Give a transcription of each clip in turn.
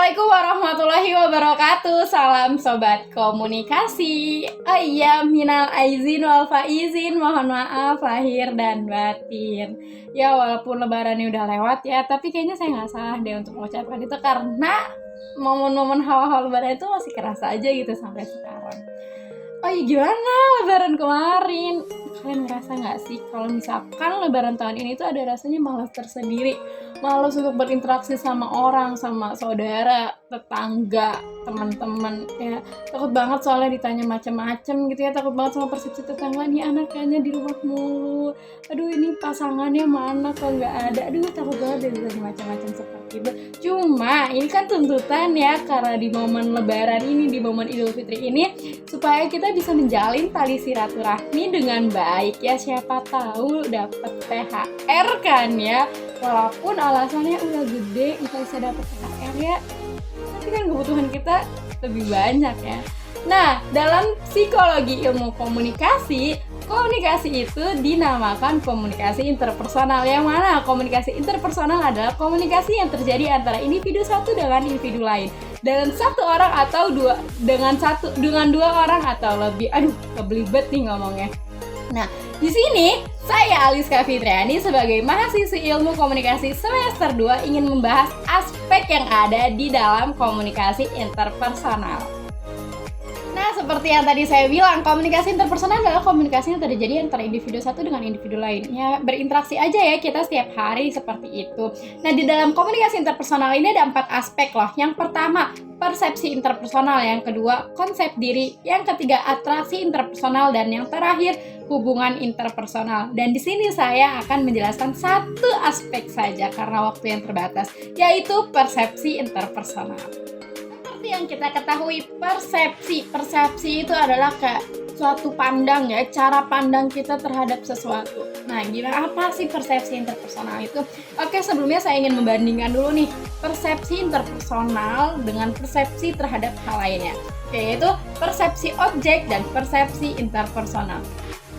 Assalamualaikum warahmatullahi wabarakatuh. Salam sobat komunikasi. Minal aizin wal faizin. Mohon maaf lahir dan batin. Ya walaupun lebaran ini udah lewat ya, tapi kayaknya saya nggak salah deh untuk mengucapkan itu karena momen-momen hawa-hawa lebaran itu masih kerasa aja gitu sampai sekarang. Gimana lebaran kemarin? Kalian ngerasa nggak sih kalau misalkan lebaran tahun ini tuh ada rasanya malas tersendiri, malas untuk berinteraksi sama orang, sama saudara, tetangga, teman-teman ya. Takut banget soalnya ditanya macam-macam gitu ya, takut banget sama persepsi tetangga, nih anak kayaknya di rumah mulu, aduh ini pasangannya mana kok nggak ada, aduh takut banget ditanya macam-macam seperti itu. Cuma ini kan tuntutan ya, karena di momen lebaran ini, di momen Idul Fitri ini, supaya kita bisa menjalin tali silaturahmi dengan baik ya, siapa tahu dapat THR kan ya, walaupun alasannya udah gede nggak bisa dapat THR ya, tapi kan kebutuhan kita lebih banyak ya. Nah, dalam psikologi ilmu komunikasi itu dinamakan komunikasi interpersonal. Yang mana komunikasi interpersonal adalah komunikasi yang terjadi antara individu satu dengan individu lain, dengan satu orang atau dengan dua orang atau lebih. Aduh, kebelibet nih ngomongnya. Nah, di sini saya Aliska Fitriani sebagai mahasiswi ilmu komunikasi semester 2 ingin membahas aspek yang ada di dalam komunikasi interpersonal. Nah, seperti yang tadi saya bilang, komunikasi interpersonal adalah komunikasi yang terjadi antara individu satu dengan individu lain. Ya, berinteraksi aja ya kita setiap hari seperti itu. Nah, di dalam komunikasi interpersonal ini ada 4 aspek loh. Yang pertama, persepsi interpersonal. Yang kedua, konsep diri. Yang ketiga, atraksi interpersonal. Dan yang terakhir, hubungan interpersonal. Dan di sini saya akan menjelaskan satu aspek saja karena waktu yang terbatas, yaitu persepsi interpersonal. Yang kita ketahui, persepsi itu adalah kayak suatu pandang ya, cara pandang kita terhadap sesuatu. Nah, gimana apa sih persepsi interpersonal itu? Oke, sebelumnya saya ingin membandingkan dulu nih persepsi interpersonal dengan persepsi terhadap hal lainnya, yaitu persepsi objek dan persepsi interpersonal.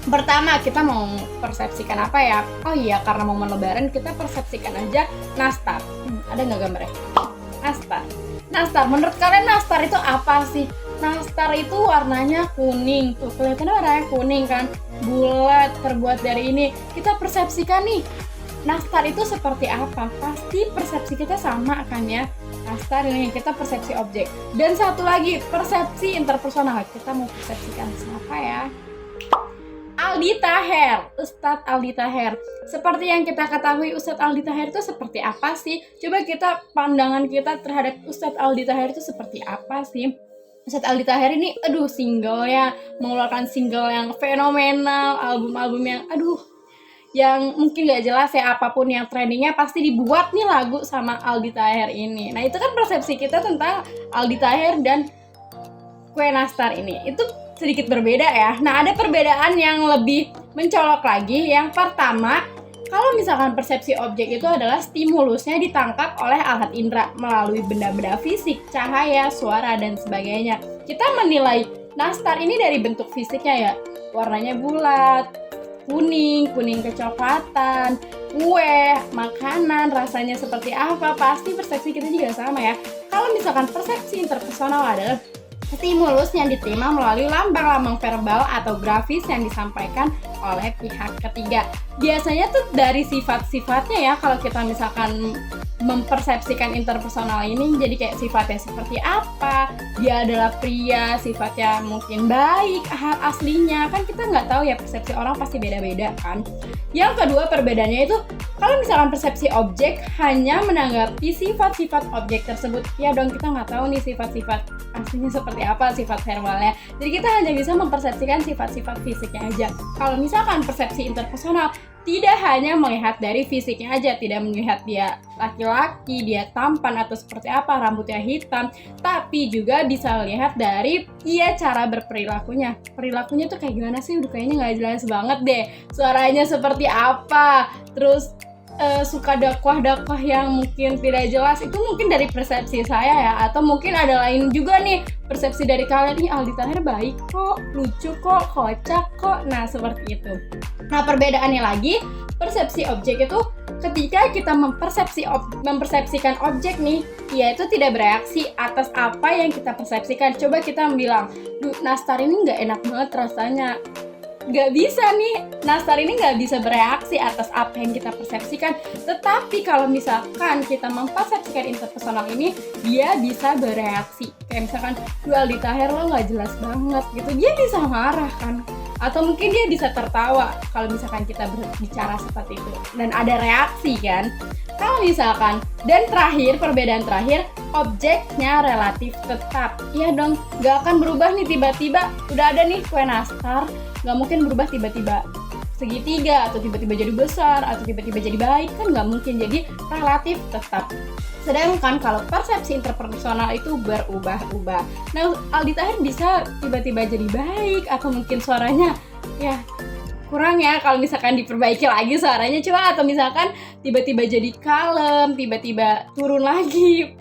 Pertama, kita mau persepsikan apa ya? Oh iya, karena momen lebaran kita persepsikan aja nastar. Ada nggak gambarnya? Nastar, menurut kalian nastar itu apa sih? Nastar itu warnanya kuning, tuh kelihatannya warnanya kuning kan, bulat, terbuat dari ini. Kita persepsikan nih, nastar itu seperti apa? Pasti persepsi kita sama kan ya? Nastar ini kita persepsi objek. Dan satu lagi, persepsi interpersonal. Kita mau persepsikan siapa ya? Aldi Taher, Ustadz Aldi Taher. Seperti yang kita ketahui, Ustadz Aldi Taher itu seperti apa sih? Coba pandangan kita terhadap Ustadz Aldi Taher itu seperti apa sih? Ustadz Aldi Taher ini, singlenya, mengeluarkan single yang fenomenal, album-album yang mungkin gak jelas ya, apapun yang trendingnya pasti dibuat nih lagu sama Aldi Taher ini. Nah, itu kan persepsi kita tentang Aldi Taher dan kue nastar ini. Itu sedikit berbeda ya. Nah, ada perbedaan yang lebih mencolok lagi. Yang pertama, kalau misalkan persepsi objek itu adalah stimulusnya ditangkap oleh alat indera melalui benda-benda fisik, cahaya, suara, dan sebagainya. Kita menilai nastar ini dari bentuk fisiknya ya. Warnanya bulat, kuning kecoklatan, kue, makanan, rasanya seperti apa, pasti persepsi kita juga sama ya. Kalau misalkan persepsi interpersonal adalah stimulus yang diterima melalui lambang-lambang verbal atau grafis yang disampaikan oleh pihak ketiga. Biasanya tuh dari sifat-sifatnya ya, kalau kita misalkan mempersepsikan interpersonal ini jadi kayak sifatnya seperti apa, dia adalah pria, sifatnya mungkin baik, hal aslinya kan kita nggak tahu ya, persepsi orang pasti beda-beda kan. Yang kedua perbedaannya itu, kalau misalkan persepsi objek hanya menanggapi sifat-sifat objek tersebut, ya dong kita nggak tahu nih sifat-sifat aslinya seperti apa, sifat verbalnya. Jadi kita hanya bisa mempersepsikan sifat-sifat fisiknya aja. Kalau misalkan persepsi interpersonal, tidak hanya melihat dari fisiknya aja, tidak melihat dia laki-laki, dia tampan atau seperti apa, rambutnya hitam, tapi juga bisa lihat dari cara berperilakunya. Perilakunya tuh kayak gimana sih? Udah kayaknya nggak jelas banget deh. Suaranya seperti apa? Terus suka dakwah-dakwah yang mungkin tidak jelas, itu mungkin dari persepsi saya ya, atau mungkin ada lain juga nih persepsi dari kalian, nih Aldi Taher baik kok, lucu kok, kocak kok. Nah, seperti itu. Nah, perbedaannya lagi, persepsi objek itu ketika kita mempersepsikan objek nih, dia itu tidak bereaksi atas apa yang kita persepsikan. Coba kita bilang, nastar ini nggak enak banget rasanya. Nggak bisa nih, nastar ini nggak bisa bereaksi atas apa yang kita persepsikan. Tetapi kalau misalkan kita mempersepsikan interpersonal ini, dia bisa bereaksi. Kayak misalkan, Aldi Taher lo nggak jelas banget gitu, dia bisa marah kan. Atau mungkin dia bisa tertawa kalau misalkan kita berbicara seperti itu. Dan ada reaksi kan. Kalau misalkan, dan terakhir, perbedaan terakhir, objeknya relatif tetap. Iya dong, nggak akan berubah nih tiba-tiba. Udah ada nih kue nastar, nggak mungkin berubah tiba-tiba segitiga, atau tiba-tiba jadi besar, atau tiba-tiba jadi baik, kan nggak mungkin. Jadi relatif tetap. Sedangkan kalau persepsi interpersonal itu berubah-ubah. Nah, Aldi Taher bisa tiba-tiba jadi baik, atau mungkin suaranya ya kurang ya kalau misalkan diperbaiki lagi suaranya, coba, atau misalkan tiba-tiba jadi kalem, tiba-tiba turun lagi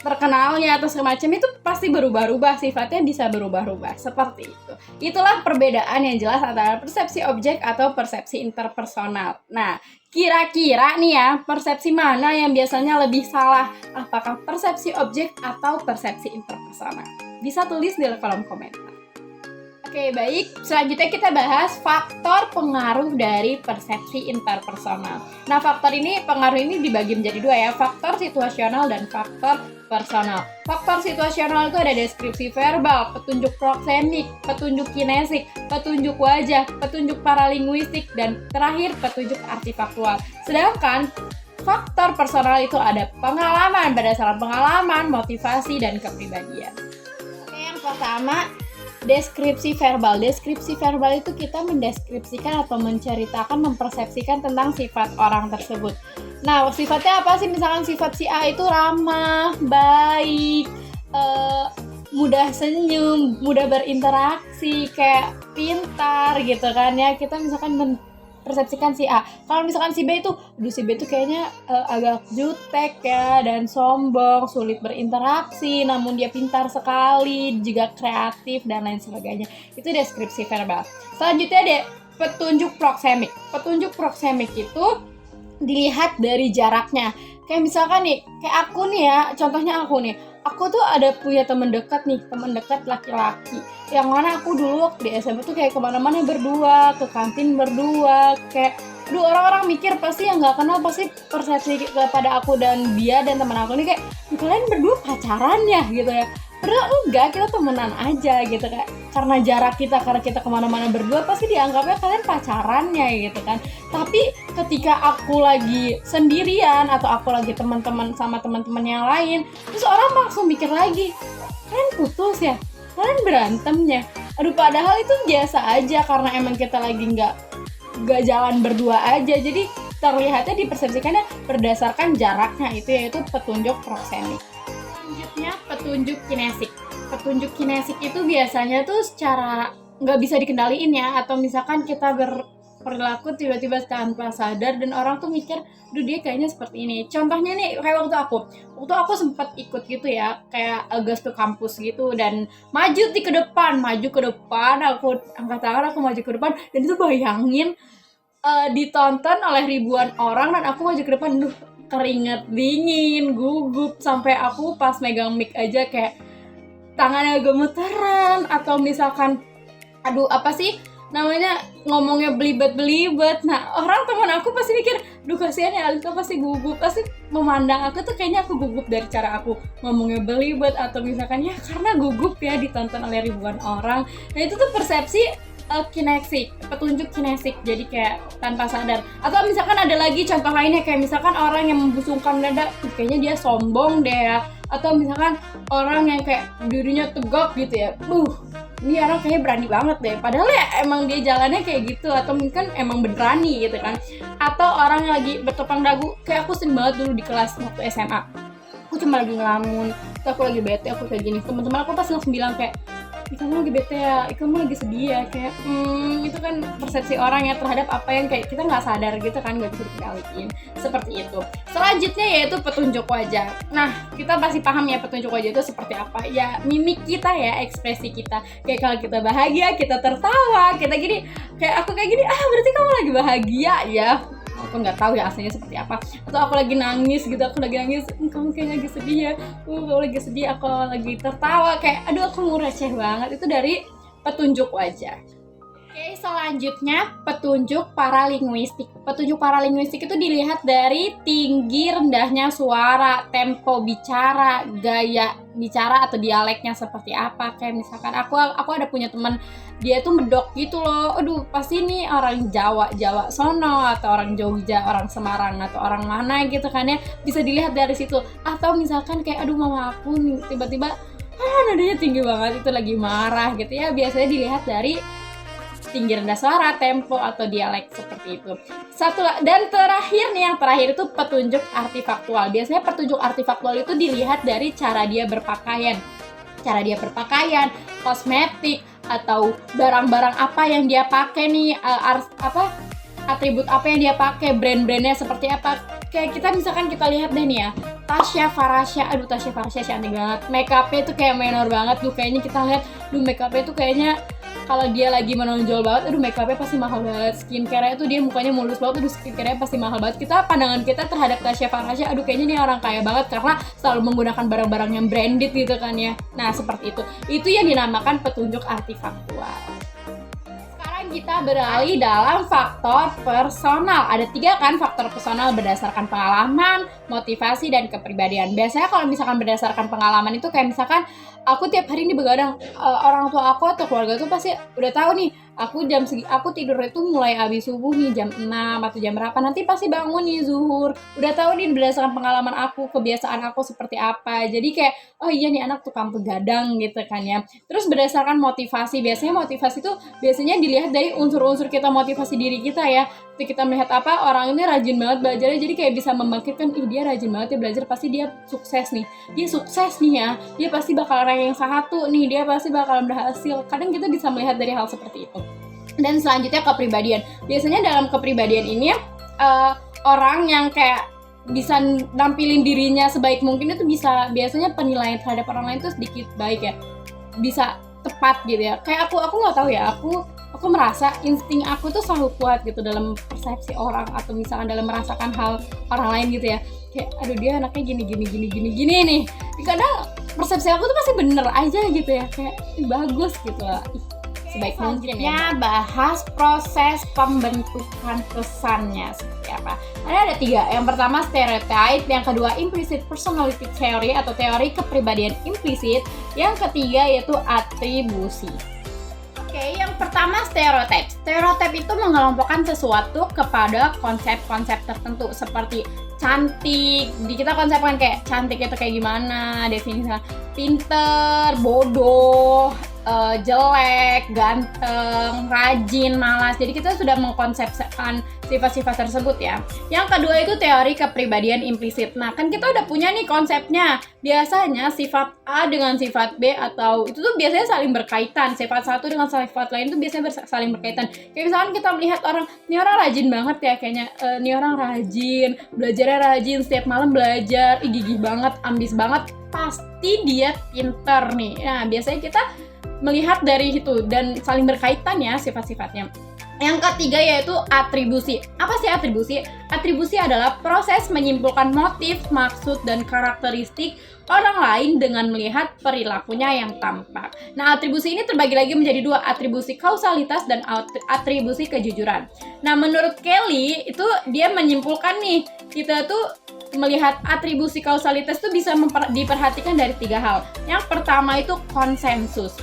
terkenalnya atau semacam itu, pasti berubah-ubah, sifatnya bisa berubah-ubah seperti itu. Itulah perbedaan yang jelas antara persepsi objek atau persepsi interpersonal. Nah, kira-kira nih ya, persepsi mana yang biasanya lebih salah? Apakah persepsi objek atau persepsi interpersonal? Bisa tulis di kolom komentar. Oke, baik. Selanjutnya kita bahas faktor pengaruh dari persepsi interpersonal. Nah, pengaruh ini dibagi menjadi dua ya, faktor situasional dan faktor personal. Faktor situasional itu ada deskripsi verbal, petunjuk proksemik, petunjuk kinesik, petunjuk wajah, petunjuk paralinguistik, dan terakhir petunjuk artifaktual. Sedangkan faktor personal itu ada pengalaman, berdasarkan pengalaman, motivasi, dan kepribadian. Oke, yang pertama, deskripsi verbal. Deskripsi verbal itu kita mendeskripsikan atau menceritakan, mempersepsikan tentang sifat orang tersebut. Nah, sifatnya apa sih? Misalkan sifat si A itu ramah, baik, mudah senyum, mudah berinteraksi, kayak pintar gitu kan ya. Kita misalkan mempersepsikan si A. Kalau misalkan si B itu, si B itu kayaknya agak jutek ya, dan sombong, sulit berinteraksi, namun dia pintar sekali, juga kreatif, dan lain sebagainya. Itu deskripsi verbal. Selanjutnya ada petunjuk proksemik. Petunjuk proksemik itu dilihat dari jaraknya. Kayak misalkan nih, kayak aku nih ya, contohnya aku nih. Aku tuh ada punya teman dekat laki-laki. Yang mana aku dulu waktu di SMA tuh kayak kemana-mana berdua, ke kantin berdua, kayak orang-orang mikir pasti yang nggak kenal pasti persepsi kepada aku dan dia dan teman aku nih kayak, kalian berdua pacaran ya gitu ya. Padahal enggak, kita temenan aja gitu kan. Karena jarak kita, karena kita kemana-mana berdua, pasti dianggapnya kalian pacarannya gitu kan. Tapi ketika aku lagi sendirian atau aku lagi teman-teman sama teman-teman yang lain, terus orang langsung mikir lagi, kalian putus ya? Kalian berantemnya? Aduh, padahal itu biasa aja karena emang kita lagi nggak jalan berdua aja. Jadi terlihatnya dipersepsikannya berdasarkan jaraknya itu, yaitu petunjuk proksemik. Selanjutnya petunjuk kinesik. Petunjuk kinesik itu biasanya tuh secara nggak bisa dikendaliin ya, atau misalkan kita berperilaku tiba-tiba tanpa sadar dan orang tuh mikir, dia kayaknya seperti ini. Contohnya nih kayak waktu aku sempat ikut gitu ya, kayak gas ke kampus gitu, dan maju ke depan, aku angkat tangan, aku maju ke depan, dan itu bayangin ditonton oleh ribuan orang dan aku maju ke depan, keringet dingin, gugup, sampai aku pas megang mic aja kayak tangannya gemeteran, atau misalkan ngomongnya belibet. Nah, orang teman aku pasti mikir, kasihan ya Alika, pasti gugup, pasti memandang aku tuh kayaknya aku gugup dari cara aku ngomongnya belibet, atau misalkan ya karena gugup ya ditonton oleh ribuan orang. Nah, itu tuh persepsi kinesik, petunjuk kinesik, jadi kayak tanpa sadar. Atau misalkan ada lagi contoh lainnya, kayak misalkan orang yang membusungkan dada, kayaknya dia sombong deh ya. Atau misalkan orang yang kayak dirinya tegak gitu ya, ini orang kayaknya berani banget deh, padahal ya emang dia jalannya kayak gitu, atau mungkin emang berani gitu kan. Atau orang yang lagi bertepang dagu, kayak aku sering banget dulu di kelas waktu SMA, aku cuma lagi ngelamun, aku lagi bete, aku kayak gini, teman-teman aku pasti langsung bilang kayak, ih kamu lagi bete ya, ih kamu lagi sedih ya, kayak itu kan persepsi orang ya terhadap apa yang kayak kita nggak sadar gitu kan, nggak bisa dikendaliin. Seperti itu. Selanjutnya yaitu petunjuk wajah. Nah, kita pasti paham ya petunjuk wajah itu seperti apa. Ya mimik kita ya, ekspresi kita. Kayak kalau kita bahagia, kita tertawa, kita gini, kayak aku kayak gini, berarti kamu lagi bahagia ya. Aku nggak tahu ya aslinya seperti apa. Atau aku lagi nangis gitu, aku lagi nangis, kamu kayak lagi sedih ya. Kamu lagi sedih, aku lagi tertawa, kayak aduh aku mau receh banget. Itu dari petunjuk wajah. Oke, selanjutnya petunjuk paralinguistik. Petunjuk paralinguistik itu dilihat dari tinggi rendahnya suara, tempo bicara, gaya bicara atau dialeknya seperti apa. Kayak misalkan aku ada punya teman, dia tuh medok gitu loh. Aduh, pasti ini orang Jawa sono, atau orang Jogja, orang Semarang, atau orang mana gitu kan ya. Bisa dilihat dari situ. Atau misalkan kayak aduh mama aku nih tiba-tiba nadanya tinggi banget, itu lagi marah gitu ya. Biasanya dilihat dari tinggi rendah suara, tempo atau dialek seperti itu. Dan terakhir nih, yang terakhir itu petunjuk artifaktual. Biasanya petunjuk artifaktual itu dilihat dari cara dia berpakaian. Cara dia berpakaian, kosmetik atau barang-barang apa yang dia pakai nih, atribut apa yang dia pakai, brand-brandnya seperti apa. Kayak kita misalkan kita lihat deh nih ya, Tasya Farasya, aduh Tasya Farasya cantik banget, make up-nya tuh kayak menor banget tuh, kayaknya kita lihat, make up-nya tuh kayaknya kalau dia lagi menonjol banget, aduh make up-nya pasti mahal banget, skincare-nya tuh dia mukanya mulus banget, aduh skincare-nya pasti mahal banget. Pandangan kita terhadap Tasya Farasya, aduh kayaknya dia orang kaya banget karena selalu menggunakan barang-barang yang branded gitu kan ya. Nah seperti itu yang dinamakan petunjuk artifaktual. Kita beralih dalam faktor personal. Ada 3 kan faktor personal, berdasarkan pengalaman, motivasi, dan kepribadian. Biasanya kalau misalkan berdasarkan pengalaman itu kayak misalkan aku tiap hari ini begadang, orang tua aku atau keluarga tuh pasti udah tahu nih aku tidur itu mulai habis subuh nih jam 6 atau jam berapa, nanti pasti bangun nih zuhur. Udah tahu nih berdasarkan pengalaman aku, kebiasaan aku seperti apa. Jadi kayak oh iya nih anak tukang begadang gitu kan ya. Terus berdasarkan motivasi, biasanya motivasi tuh biasanya dilihat dari unsur-unsur kita, motivasi diri kita ya. Jadi kita melihat apa, orang ini rajin banget belajarnya, jadi kayak bisa membangkitkan, dia rajin banget ya belajar, pasti dia sukses nih ya, dia pasti bakal ranking 1 nih, dia pasti bakal berhasil. Kadang kita bisa melihat dari hal seperti itu. Dan selanjutnya kepribadian. Biasanya dalam kepribadian ini orang yang kayak bisa nampilin dirinya sebaik mungkin itu bisa, biasanya penilaian terhadap orang lain tuh sedikit baik ya, bisa tepat gitu ya. Kayak aku nggak tahu ya, aku merasa insting aku tuh selalu kuat gitu dalam persepsi orang, atau misalkan dalam merasakan hal orang lain gitu ya. Kayak aduh dia anaknya gini nih. Kadang persepsi aku tuh pasti bener aja gitu ya, kayak bagus gitu lah. Sebaik mungkin ya. Bahas proses pembentukan pesannya seperti apa. Ada 3. Yang pertama stereotype, yang kedua implicit personality theory atau teori kepribadian implisit, yang ketiga yaitu atribusi. Oke, yang pertama stereotype. Stereotype itu mengelompokkan sesuatu kepada konsep-konsep tertentu seperti cantik. Di kita konsepkan kayak cantik itu kayak gimana, definisinya pinter, bodoh, jelek, ganteng, rajin, malas. Jadi kita sudah mengkonsepkan sifat-sifat tersebut ya. Yang kedua itu teori kepribadian implisit. Nah, kan kita udah punya nih konsepnya. Biasanya sifat A dengan sifat B atau itu tuh biasanya saling berkaitan. Sifat satu dengan sifat lain tuh biasanya saling berkaitan. Kayak misalkan kita melihat orang, ini orang rajin banget ya kayaknya. Ini orang rajin, belajarnya rajin, setiap malam belajar, gigih banget, ambis banget. Pasti dia pinter nih. Nah, biasanya kita melihat dari itu dan saling berkaitan ya sifat-sifatnya. Yang ketiga yaitu atribusi. Apa sih atribusi? Atribusi adalah proses menyimpulkan motif, maksud, dan karakteristik orang lain dengan melihat perilakunya yang tampak. Nah, atribusi ini terbagi lagi menjadi 2, atribusi kausalitas dan atribusi kejujuran. Nah, menurut Kelly itu dia menyimpulkan nih, kita tuh melihat atribusi kausalitas itu bisa diperhatikan dari 3 hal. Yang pertama itu konsensus.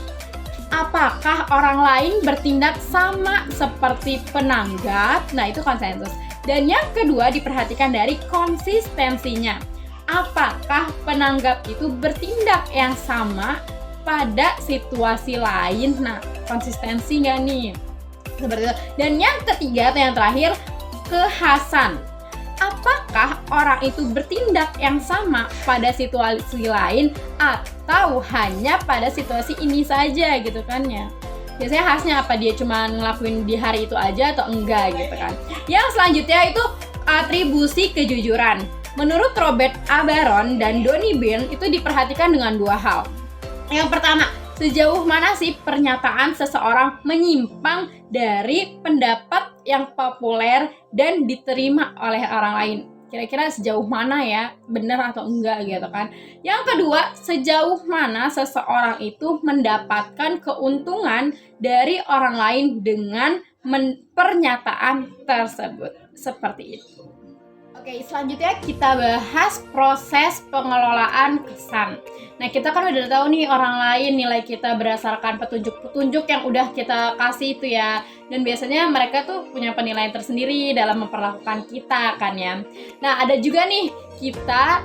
Apakah orang lain bertindak sama seperti penanggap? Nah, itu konsensus. Dan yang kedua diperhatikan dari konsistensinya. Apakah penanggap itu bertindak yang sama pada situasi lain? Nah, konsistensi nggak nih? Seperti itu. Dan yang ketiga atau yang terakhir, kekhasan. apakah orang itu bertindak yang sama pada situasi lain atau hanya pada situasi ini saja gitu kan ya. Biasanya khasnya apa, dia cuma ngelakuin di hari itu aja atau enggak gitu kan. Yang selanjutnya itu atribusi kejujuran. Menurut Robert A. Baron dan Donnie Byrne itu diperhatikan dengan dua hal. Yang pertama, sejauh mana sih pernyataan seseorang menyimpang dari pendapat yang populer dan diterima oleh orang lain. Kira-kira sejauh mana ya, benar atau enggak gitu kan. Yang kedua, sejauh mana seseorang itu mendapatkan keuntungan dari orang lain dengan pernyataan tersebut. Seperti itu. Oke, selanjutnya kita bahas proses pengelolaan kesan. Nah, kita kan udah tahu nih orang lain nilai kita berdasarkan petunjuk-petunjuk yang udah kita kasih itu ya. Dan biasanya mereka tuh punya penilaian tersendiri dalam memperlakukan kita kan ya. Nah, ada juga nih kita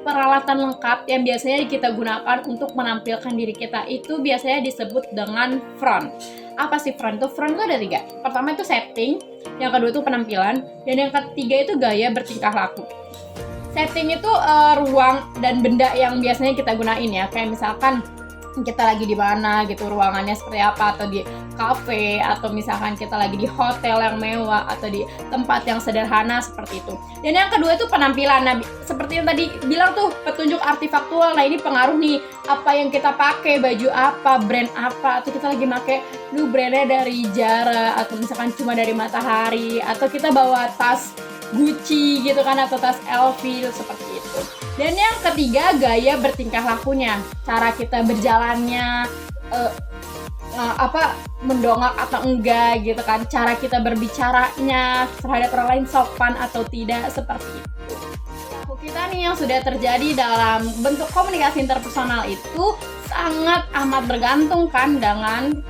peralatan lengkap yang biasanya kita gunakan untuk menampilkan diri kita. Itu biasanya disebut dengan front. Apa sih front? Front itu ada 3. Pertama itu setting, yang kedua itu penampilan, dan yang ketiga itu gaya bertingkah laku. Setting itu ruang dan benda yang biasanya kita gunain ya, kayak misalkan kita lagi di mana gitu, ruangannya seperti apa, atau di cafe, atau misalkan kita lagi di hotel yang mewah, atau di tempat yang sederhana seperti itu. Dan yang kedua itu penampilan. Nah, seperti yang tadi bilang tuh, petunjuk artifaktual. Nah, ini pengaruh nih, apa yang kita pakai, baju apa, brand apa, atau kita lagi pakai brandnya dari Zara, atau misalkan cuma dari Matahari, atau kita bawa tas Gucci gitu kan, atau tas LV seperti itu. Dan yang ketiga, gaya bertingkah lakunya, cara kita berjalannya, mendongak atau enggak gitu kan, cara kita berbicaranya terhadap orang lain sopan atau tidak, seperti itu. Kita nih yang sudah terjadi dalam bentuk komunikasi interpersonal itu sangat amat bergantung kan dengan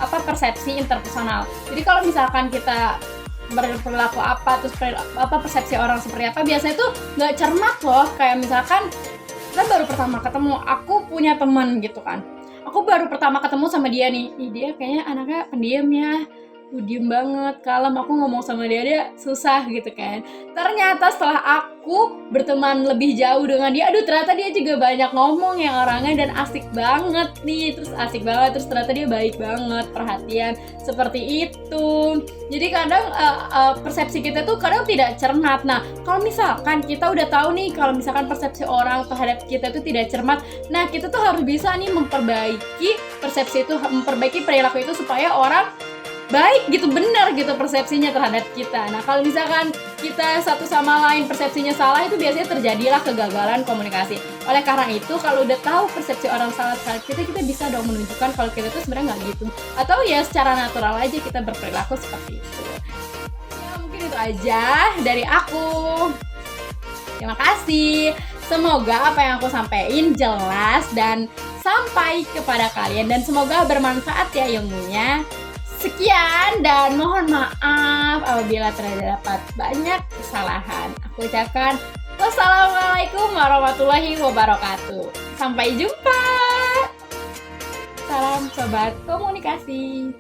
persepsi interpersonal. Jadi kalau misalkan kita berperilaku apa, terus persepsi orang seperti apa, biasanya tuh nggak cermat loh. Kayak misalkan kita baru pertama ketemu, aku punya teman gitu kan, aku baru pertama ketemu sama dia nih, dia kayaknya anaknya pendiam ya, diem banget, kalem, aku ngomong sama dia susah gitu kan. Ternyata setelah aku berteman lebih jauh dengan dia, aduh ternyata dia juga banyak ngomong yang orangnya dan asik banget nih, terus ternyata dia baik banget, perhatian, seperti itu. Jadi kadang persepsi kita tuh kadang tidak cermat. Nah, kalau misalkan kita udah tahu nih kalau misalkan persepsi orang terhadap kita itu tidak cermat, nah kita tuh harus bisa nih memperbaiki persepsi itu, memperbaiki perilaku itu supaya orang baik gitu, benar gitu persepsinya terhadap kita. Nah, kalau misalkan kita satu sama lain persepsinya salah, itu biasanya terjadilah kegagalan komunikasi. Oleh karena itu, kalau udah tahu persepsi orang salah terhadap kita, kita bisa dong menunjukkan kalau kita tuh sebenarnya nggak gitu. Atau ya secara natural aja kita berperilaku seperti itu. Ya, mungkin itu aja dari aku. Terima kasih. Semoga apa yang aku sampaikan jelas dan sampai kepada kalian, dan semoga bermanfaat ya ilmunya. Sekian dan mohon maaf apabila terdapat banyak kesalahan. Aku ucapkan wassalamualaikum warahmatullahi wabarakatuh. Sampai jumpa. Salam sobat komunikasi.